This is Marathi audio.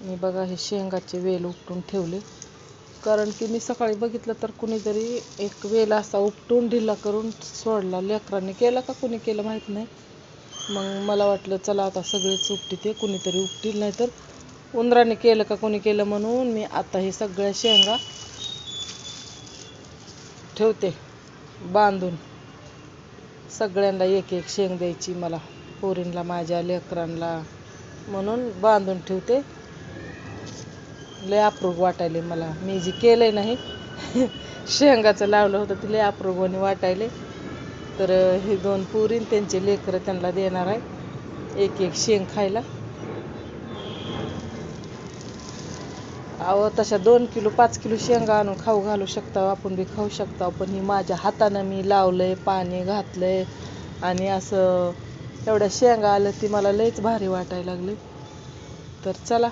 मी बघा हे शेंगाचे वेल उपटून ठेवले, कारण की मी सकाळी बघितलं तर कुणीतरी एक वेल असा उपटून ढिला करून सोडला. लेकरांनी केला का कुणी केलं माहीत नाही. मग मला वाटलं चला आता सगळेच उपटीते, कुणीतरी उपटील, नाही तर उंदराने केलं का कोणी केलं, म्हणून मी आता हे सगळ्या शेंगा ठेवते बांधून. सगळ्यांना एक एक शेंग द्यायची मला, पोरींला, माझ्या लेकरांना, म्हणून बांधून ठेवते. लय अप्रूप वाटायले मला. मी जे केलंय नाही शेंगाचं लावलं होतं ते लय अप्रूपवाने वाटायले. तर हे 2 पोरी त्यांचे लेकरं त्यांना देणार आहे एक एक शेंग खायला. अहो तशा 2 किलो 5 किलो शेंगा आणून खाऊ घालू शकता, आपण बी खाऊ शकता. पण ही माझ्या हातानं मी लावलंय, पाणी घातलंय, आणि असं एवढ्या शेंगा आल्या ती मला लयच भारी वाटायला लागले. तर चला